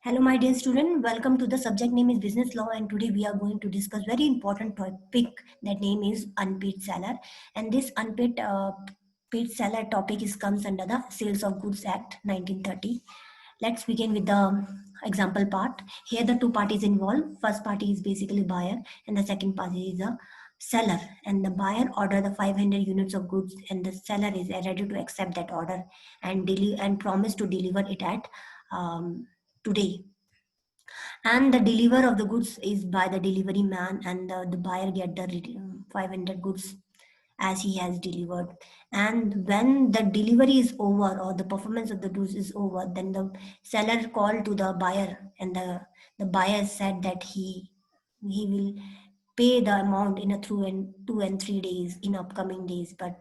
Hello, my dear student. Welcome to the subject name is business law, and today we are going to discuss very important topic. That name is unpaid seller, and this unpaid paid seller topic is comes under the Sales of Goods Act 1930. Let's begin with the example part. Here, the two parties involved. First party is basically buyer, and the second party is a seller. And the buyer order the 500 units of goods, and the seller is ready to accept that order and promise to deliver it at today, and the deliver of the goods is by the delivery man, and the buyer get the 500 goods as he has delivered. And when the delivery is over or the performance of the goods is over, then the seller called to the buyer, and the buyer said that he will pay the amount in a through and 2 and 3 days in upcoming days. But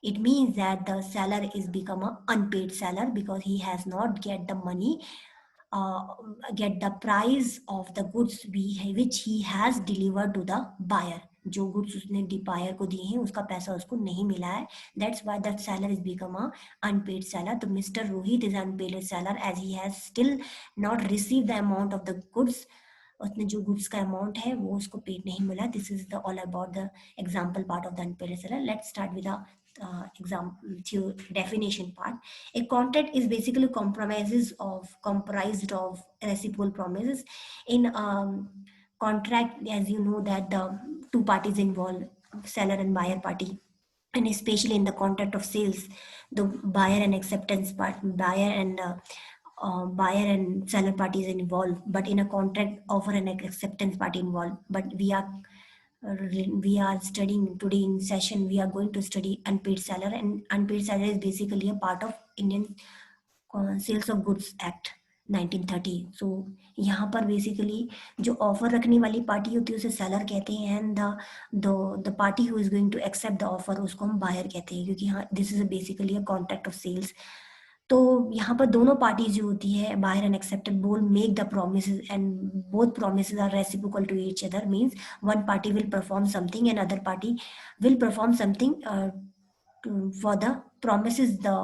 it means that the seller is become a unpaid seller because he has not get the money, uh, get the price of the goods which he has delivered to the buyer. जो goods उसने buyer को दिए हैं उसका पैसा उसको नहीं मिला है. That's why that seller is become a unpaid seller. तो Mr. Rohit is unpaid seller as he has still not received the amount of the goods. उसने जो गुड्स का अमाउंट है वो उसको पेड नहीं मिला. This is the all about the example part of the unpaid seller. Let's start with example definition part. A contract is basically comprised of reciprocal promises. In contract, as you know, that the two parties involved, seller and buyer party, and especially in the contract of sales, the buyer and acceptance part, buyer and seller parties involved. But in a contract, offer and acceptance party involved. But we are studying today in session, we are going to study unpaid seller, and unpaid seller is basically a part of Indian sales of goods act 1930. So यहाँ पर basically जो offer रखने वाली party होती है उसे seller कहते हैं, and the party who is going to accept the offer उसको हम बायर कहते हैं, क्योंकि हाँ this is basically a contract of sales. तो यहाँ पर दोनों पार्टी जो होती है buyer and accepted both make the promises, and both promises are reciprocal to each other. Means one party will perform something and other party will perform something for the promises the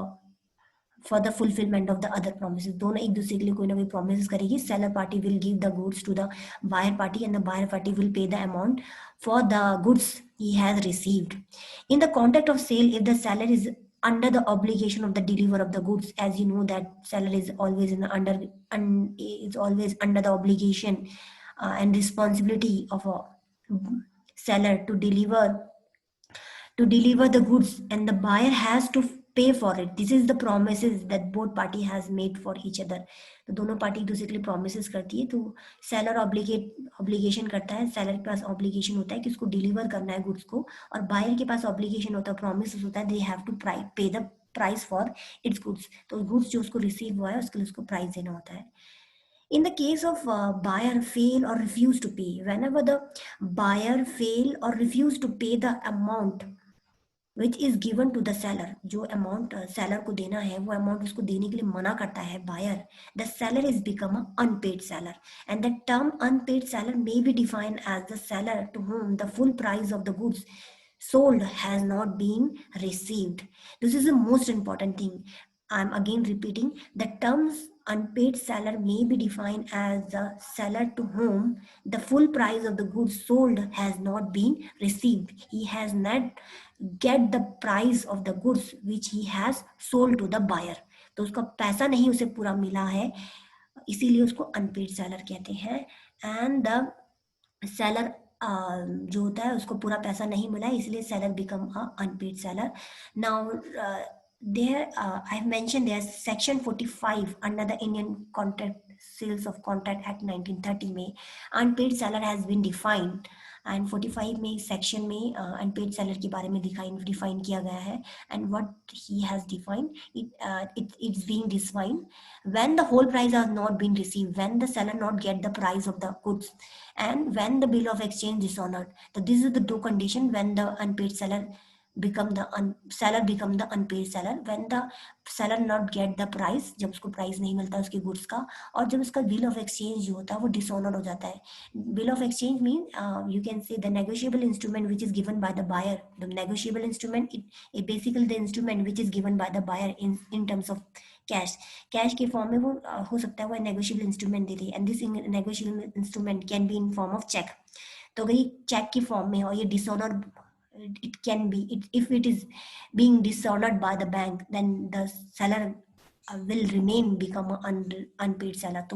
for the fulfillment of the other promises. दोनों एक दूसरे के लिए कोई ना कोई promises करेगी. Seller party will give the goods to the buyer party, and the buyer party will pay the amount for the goods he has received. In the contract of sale, if the seller is under the obligation of the deliver of the goods, as you know that seller is always is always under the obligation and responsibility of a seller to deliver the goods, and the buyer has to pay for it. This is the promises that both party has made for each other. तो दोनों party एक दूसरे के लिए promises करती है. तो seller obligation करता है, सेलर के पास ऑब्लिगेशन होता है कि उसको डिलीवर करना है गुड्स को, और बायर के पास ऑब्लिगेशन होता है, promises होता है, they have to pay the price for its goods. तो गुड्स जो उसको रिसीव हुआ है उसके लिए उसको प्राइस देना होता है. In the case of buyer fail or refuse to pay, whenever the buyer fail or refuse to pay the amount which is given to the seller, जो अमाउंट सेलर को देना है वो अमाउंट उसको देने के लिए मना करता है buyer, the seller is become a unpaid seller. And the term unpaid seller may be defined as the seller to whom the full price of the goods sold has not been received. This is the most important thing. I'm again repeating, the terms unpaid seller may be defined as the seller to whom the full price of the goods sold has not been received. He has not get the price of the goods which he has sold to the buyer. तो उसका पैसा नहीं उसे पूरा मिला है, इसीलिए उसको अनपेड सेलर कहते हैं. एंड द सेलर जो होता है उसको पूरा पैसा नहीं मिला है, इसलिए seller become a unpaid seller. Now there I have mentioned there's section 45 under the Indian Contract Sales of Contract Act 1930 में unpaid seller has been defined, and 45 में सेक्शन में अनपेड सेलर के बारे में डिफाइन किया गया है. And what he has defined it's being defined when the whole price has not been received, when the seller not get the price of the goods, and when the bill of exchange dishonored. So this is the two condition when the unpaid seller seller become the unpaid seller when the seller not get the price, जब उसको price नहीं मिलता उसके goods का, और जब उसका bill of exchange जो होता है वो डिसऑनर हो जाता है. Bill of exchange mean you can say the negotiable instrument which is given by the buyer. The negotiable instrument, it basically the instrument which is given by the buyer in terms of cash के form में वो हो सकता है वो negotiable instrument दे दे, and this negotiable instrument can be in form of cheque. तो अगर ये चेक की फॉर्म में हो, ये dishonour, it can be if it is being dishonored by the bank, then the seller will remain become unpaid seller. तो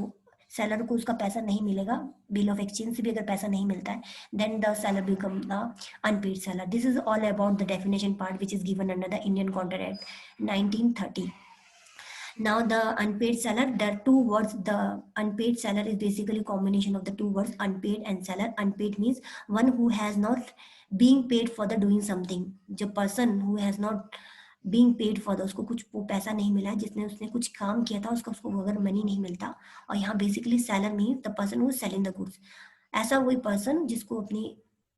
seller को उसका पैसा नहीं मिलेगा, बिल ऑफ एक्सचेंज से भी अगर पैसा नहीं मिलता है, then the seller become the unpaid seller. This is all about the definition part which is given under the Indian contract act 1930. Now the unpaid seller, there are two words. The unpaid seller is basically a combination of the two words unpaid and seller. Unpaid means one who has not being paid for the doing something. जो person who has not being paid for the, उसको कुछ वो पैसा नहीं मिला, जिसने उसने कुछ काम किया था उसको अगर मनी नहीं मिलता. और यहाँ basically seller means the person who is selling the goods. ऐसा वही पर्सन जिसको अपनी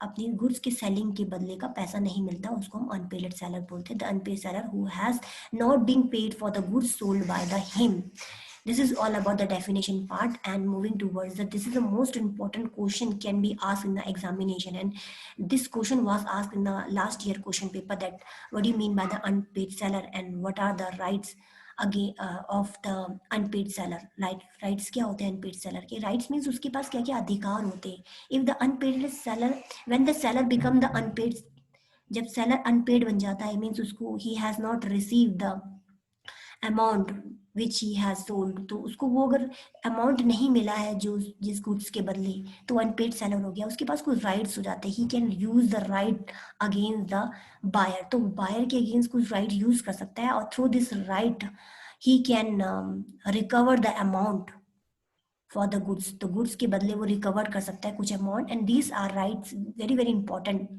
अपनी गुड्स की सेलिंग के बदले का पैसा नहीं मिलता, उसको हम अनपेड सेलर बोलते हैं. The unpaid seller who has not being paid for the goods sold by the him. This is all about the definition part, and moving towards that, this is the most important question can be asked in the examination, and this question was asked in the last year question paper, that what do you mean by the unpaid seller and what are the rights again of the unpaid seller. Rights क्या होते हैं unpaid seller के? Rights means उसके पास क्या क्या अधिकार होते हैं. If the unpaid seller, when the seller become the unpaid, जब सेलर अनपेड बन जाता है, मीन्स उसको ही has not receive the amount which he has sold, तो उसको वो अगर अमाउंट नहीं मिला है जो जिस गुड्स के बदले, तो अनपेड सेलर हो गया. उसके पास कुछ राइट्स हो जाते हैं. He can use the right against the buyer. तो बायर के अगेंस्ट कुछ राइट यूज कर सकता है, और through this right he can recover the amount for the goods. तो गुड्स के बदले वो रिकवर कर सकता है कुछ amount, and these are rights very very important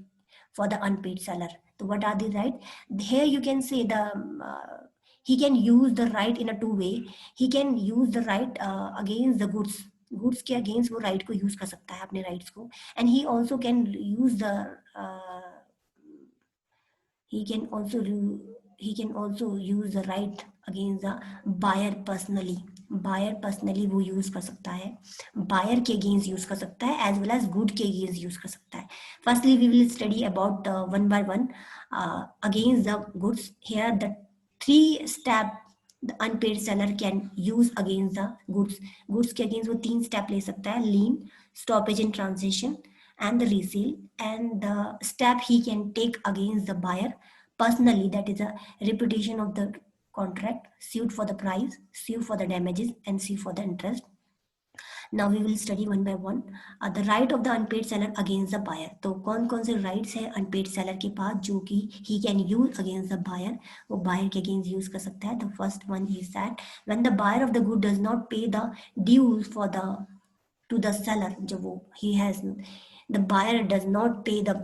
for the unpaid seller. So what are the right? Here you can say the he can use the right in a two way. He can use the right against the goods के against वो right को use कर सकता है अपने rights को, and he also can use the he can also use the right against the buyer personally. Buyer personally वो यूज कर सकता है, बायर के अगेंस्ट यूज कर सकता है, एज वेल एज गुड के अगेंस्ट यूज कर सकता है. Firstly we will study about one by one against the goods. Here the 3 step the unpaid seller can use against the goods. Goods के against वो 3 step ले सकता है: lien, stoppage in transaction and the resale. And the step he can take against the buyer personally, that is a repetition of the contract, sued for the price, sue for the damages, and sue for the interest. Now we will study one by one the right of the unpaid seller against the buyer. तो कौन कौन से rights है unpaid seller के पास जो कि he can use against the buyer, वो buyer के against use कर सकता है. The first one is that when the buyer of the good does not pay the dues for the to the seller, जब वो he has the buyer does not pay the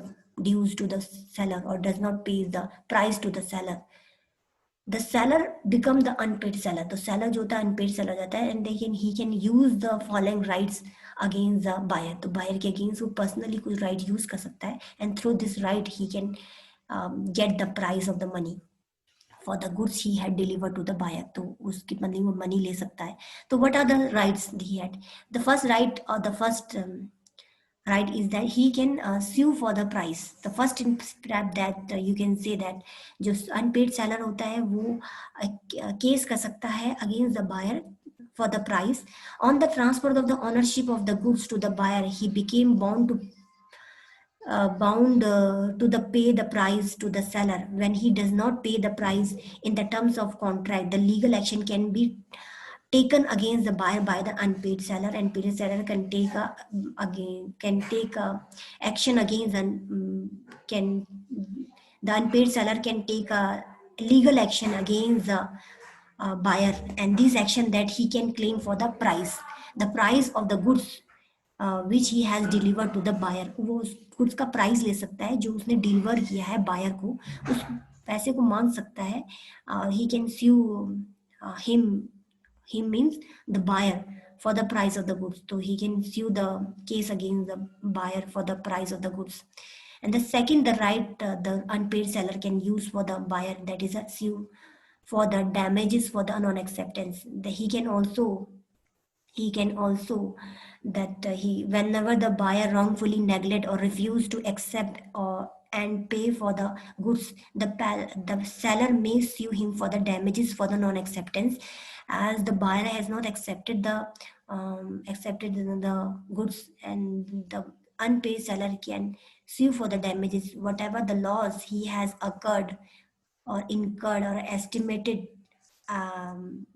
dues to the seller or does not pay the price to the seller, the seller become the unpaid seller. तो seller जो होता है unpaid seller जाता है, and he can use the following rights against the buyer. तो buyer के against वो personally कुछ right use कर सकता है, and through this right he can get the price of the money for the goods he had delivered to the buyer. तो उसके बदले वो money ले सकता है. तो what are the rights he had? The first right, or the first right, is that he can sue for the price. The first step that you can say that जो unpaid seller होता है वो case कर सकता है against the buyer for the price. On the transfer of the ownership of the goods to the buyer, he became bound to the pay the price to the seller. When he does not pay the price in the terms of contract, the legal action can be taken against the buyer by the unpaid seller, and paid seller can take action against, and can the unpaid seller can take a legal action against the buyer, and this action that he can claim for the price of the goods which he has delivered to the buyer. वो उस goods का price ले सकता है जो उसने deliver किया है बायर को, उस पैसे को मांग सकता है. he can sue him means the buyer for the price of the goods. So he can sue the case against the buyer for the price of the goods. And the second, the right the unpaid seller can use for the buyer, that is a sue for the damages for the non-acceptance. He can also that he whenever the buyer wrongfully neglect or refuse to accept or and pay for the goods, the seller may sue him for the damages for the non-acceptance, as the buyer has not accepted the goods, and the unpaid seller can sue for the damages whatever the loss he has occurred or incurred or estimated um,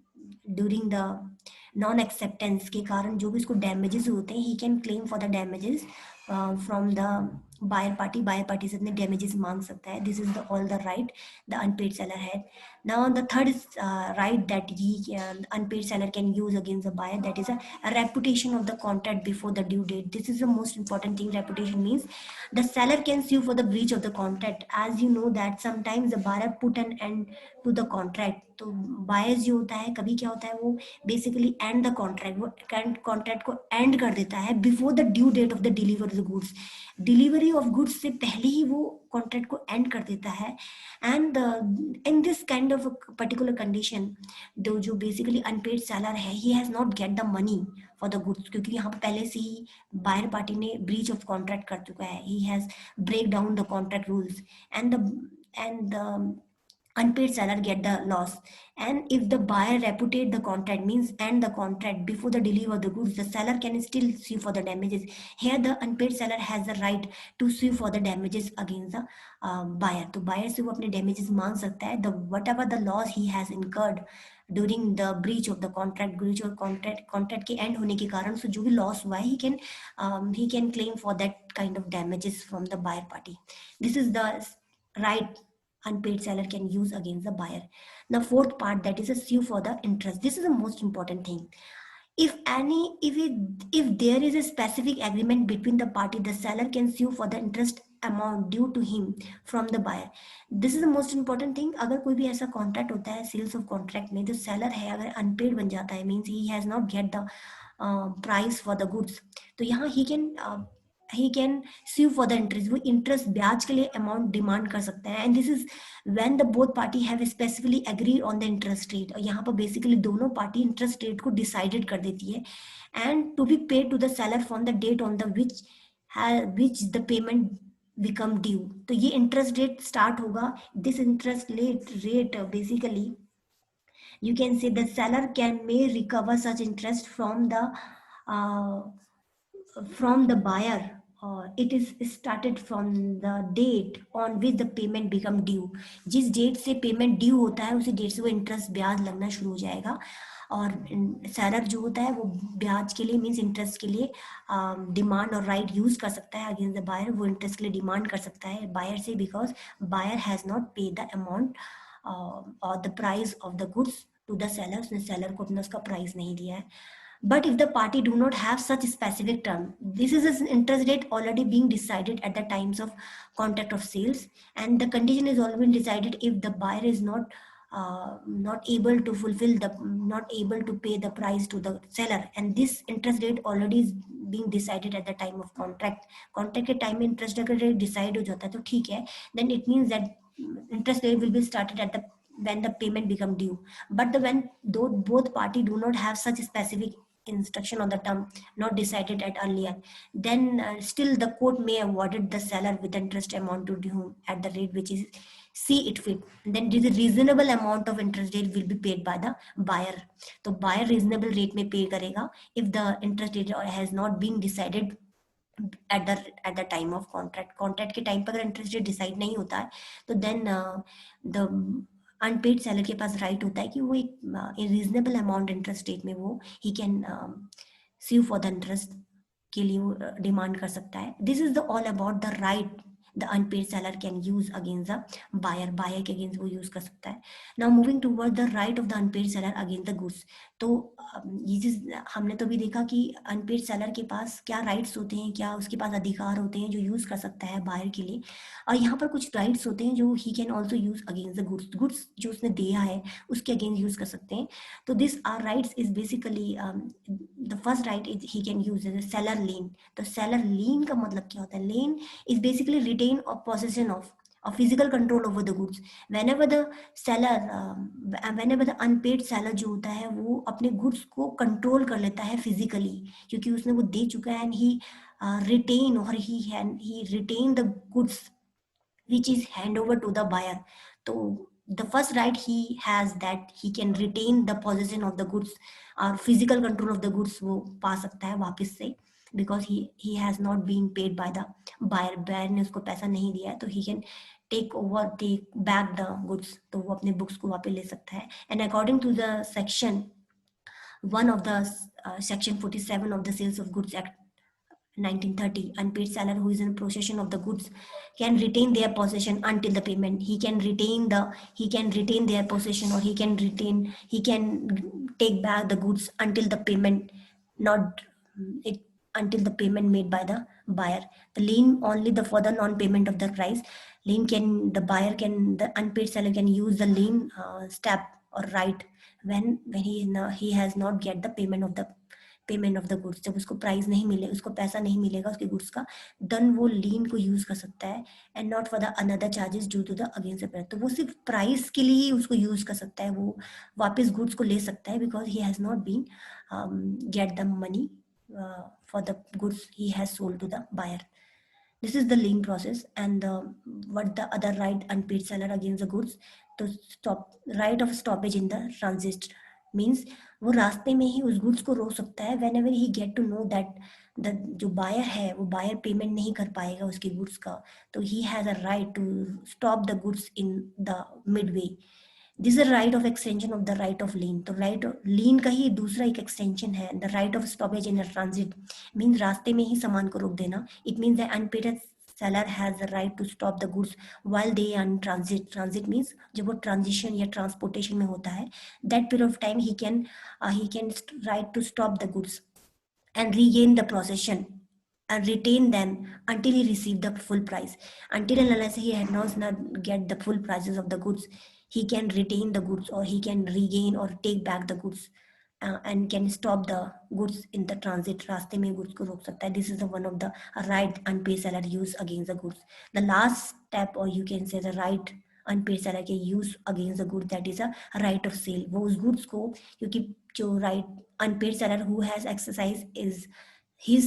during the non acceptance के कारण जो भी उसको damages होते हैं, he can claim for the damages from the buyer party से अपने damages मांग सकता है. This is the all the right the unpaid seller had. Now the third right that he unpaid seller can use against the buyer, that is a reputation of the contract before the due date. This is the most important thing. Reputation means the seller can sue for the breach of the contract. As you know that sometimes the buyer put an end to the contract. तो buyers जो होता है, कभी क्या होता है, वो basically end the contract, वो कॉन्ट्रैक्ट को एंड कर देता है before the due date of the delivery of goods. Delivery of goods से पहले ही वो कॉन्ट्रैक्ट को एंड कर देता है. And in this kind of particular condition, जो बेसिकली अनपेड सेलर है, he has not get the money for the goods, क्योंकि यहाँ पर पहले से ही बायर पार्टी ने ब्रीच ऑफ कॉन्ट्रैक्ट कर चुका है. He has break down the contract rules, and the unpaid seller get the loss. And if the buyer repudiate the contract, means end the contract before the delivery of the goods, the seller can still sue for the damages. Here the unpaid seller has the right to sue for the damages against the buyer. तो buyer से वो अपने damages मांग सकता है, the whatever the loss he has incurred during the breach of the contract के end होने के कारण से जो भी loss हुआ है, he can claim for that kind of damages from the buyer party. This is the right unpaid seller can use against the buyer. The fourth part, that is a sue for the interest. This is the most important thing. If there is a specific agreement between the party, the seller can sue for the interest amount due to him from the buyer. This is the most important thing. अगर कोई भी ऐसा contract होता है sales of contract में, जो seller है अगर अनपेड बन जाता है, means he has not get the price for the goods, तो यहाँ he can sue for the interest. वो interest ब्याज के लिए अमाउंट डिमांड कर सकते हैं. And this is when the both party have specifically agree on the interest rate. और यहाँ पर बेसिकली दोनों पार्टी इंटरेस्ट रेट को डिसाइडेड कर देती है, and to be paid to the seller from the date on the which the payment become due. तो ये इंटरेस्ट रेट स्टार्ट होगा. This interest rate basically you can say the seller may recover such interest from the buyer. It is started from the date on which the payment become due. जिस date से payment due होता है उसी date से वो interest ब्याज लगना शुरू हो जाएगा. और सेलर जो होता है वो ब्याज के लिए मीन्स इंटरेस्ट के लिए डिमांड और राइट यूज कर सकता है अगेंस्ट द बायर. वो इंटरेस्ट के लिए डिमांड कर सकता है बायर से, because buyer has not pay the amount और the price of the goods to the seller. उसने सेलर को अपना उसका प्राइस नहीं दिया है. But if the party do not have such specific term, this is an interest rate already being decided at the times of contract of sales, and the condition is already decided if the buyer is not able to pay the price to the seller, and this interest rate already is being decided at the time of contract. Contract के time में interest rate decide हो जाता है तो ठीक है, then it means that interest rate will be started at the when the payment become due. But when both party do not have such specific instruction on the term not decided at earlier, then still the court may awarded the seller with interest amount to due at the rate which is see it fit. Then this reasonable amount of interest rate will be paid by the buyer. तो buyer reasonable rate में pay करेगा if the interest rate has not been decided at the time of contract के time पर अगर interest rate decide नहीं होता है तो देन द अनपेड सेलर के पास राइट होता है कि वो एक रीजनेबल अमाउंट इंटरेस्ट रेट में वो he can sue for the interest के लिए वो डिमांड कर सकता है. This is the all about the right the unpaid seller can use against the buyer के against वो use कर सकता है. Now moving toward the right of the unpaid seller against the goods. तो ये चीज हमने तो भी देखा कि अनपेड सेलर के पास क्या राइट्स होते हैं, क्या उसके पास अधिकार होते हैं जो यूज कर सकता है बायर के लिए. और यहाँ पर कुछ राइट्स होते हैं जो he can also use against the goods जो उसने दिया है उसके अगेंस्ट यूज कर सकते हैं. तो this are rights is basically the first right is he can use seller lien. तो सेलर लेन का मतलब क्या होता है? Lien is basically retain or possession of or physical control over the goods. Whenever the seller whenever the unpaid seller जो होता है वो अपने goods को control कर लेता है physically, क्योंकि उसने वो दे चुका है, and retain or he retain the goods which is hand over to the buyer. So the first right he has that he can retain the possession of the goods or physical control of the goods वो पा सकता है वापस से, because he has not been paid by the buyer ने उसको पैसा नहीं दिया है, तो he can take back the goods, तो वो अपने books को वापस ले सकता है. And according to the section 1 of the section 47 of the Sales of Goods Act 1930, unpaid seller who is in possession of the goods can retain their possession until the payment. He can retain their possession, or he can take back the goods until the payment, not it until the payment made by the buyer. The lien only the for the non-payment of the price. The unpaid seller can use the lien step or right when he has not get the payment of the goods. जब उसको price नहीं मिले, उसको पैसा नहीं मिलेगा उसके goods का, देन वो लीन को यूज कर सकता है, and not for the another charges due to the against the price. तो वो सिर्फ प्राइस के लिए ही उसको यूज कर सकता है, वो वापस गुड्स को ले सकता है, because he has not been get the money for the goods he has sold to the buyer. This is the lien process. And what the other right unpaid seller against the goods, to stop right of stoppage in the transit means वो रास्ते में ही उस goods को रोक सकता है whenever he get to know that the जो buyer है वो बायर पेमेंट नहीं कर पाएगा उसके गुड्स का, तो he has a right to stop the goods in the midway. This is right of extension of the right of lien. तो राइट लीन का ही दूसरा एक एक्सटेंशन है. The right of stoppage in transit means रास्ते में ही सामान को रोक देना. It means the unpaid seller has the right to stop the goods while they are in transit. Transit means जब वो ट्रांजिशन या ट्रांसपोर्टेशन में होता है, that period of time he can right to stop the goods and regain the possession and retain them until he receive the full price. Until and unless he had not get the full prices of the goods, he can retain the goods, or he can regain or take back the goods, and can stop the goods in the transit. रास्ते में goods को रोक सकता है. This is the one of the right unpaid seller use against the goods. The last step, or you can say the right unpaid seller के use against the goods, that is a right of sale. वो उस goods को, क्योंकि जो right unpaid seller who has exercised is his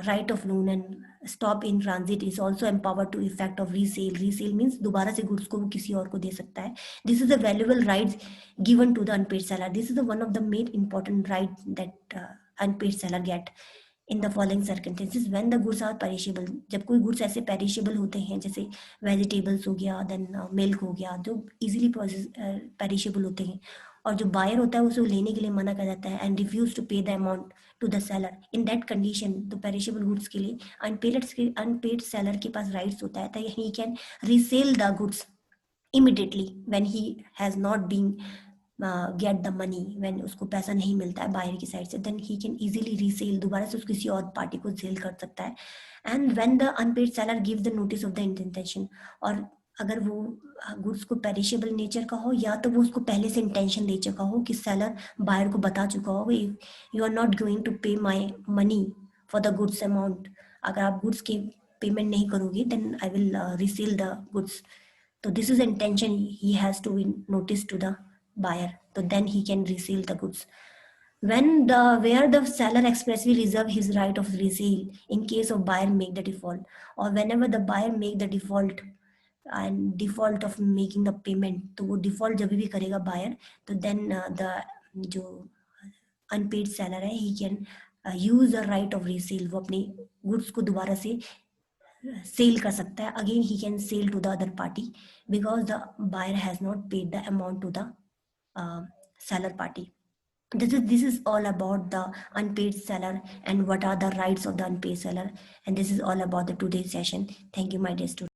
right of loan and stop in transit is also empowered to effect of resale. Resale means दोबारा से goods को वो किसी और को दे सकता है. This is the valuable rights given to the unpaid seller. This is the one of the main important right that unpaid seller get in the following circumstances when the goods are perishable. जब कोई goods ऐसे perishable होते हैं, जैसे vegetables हो गया, then milk हो गया, जो easily perishable होते हैं, और जो बायर होता है उसे लेने के लिए मना कर जाता है and refuse to pay the amount to the seller. In that condition तो पेरिशेबल गुड्स के लिए अनपेड सेलर के पास राइट्स होता है, तो he can resale the goods immediately when he has not been get the money, when उसको पैसा नहीं मिलता है बायर की साइड से, then he can easily resale, दोबारा से किसी और पार्टी को सेल कर सकता है. and when the unpaid seller gives the notice of the intention, और अगर वो गुड्स को पेरिशेबल नेचर का हो, या तो वो उसको पहले से इंटेंशन दे चुका हो कि सेलर बायर को बता चुका हो, you are not going to pay my money for the goods amount, अगर आप गुड्स की पेमेंट नहीं करोगे then I will resale the goods. तो this is intention he has to notice to the buyer, so then he can resell the goods. Where the seller expressly reserve his right of resale in case of buyer make the default, or whenever the buyer make the default and default of making the payment, तो वो default जब भी करेगा buyer, तो then the जो unpaid seller है he can use the right of resale. वो अपने goods को दोबारा से सेल कर सकता है. Again he can sell to the other party because the buyer has not paid the amount to the seller party. This is all about the unpaid seller and what are the rights of the unpaid seller, and this is all about the today's session. Thank you, my dear students.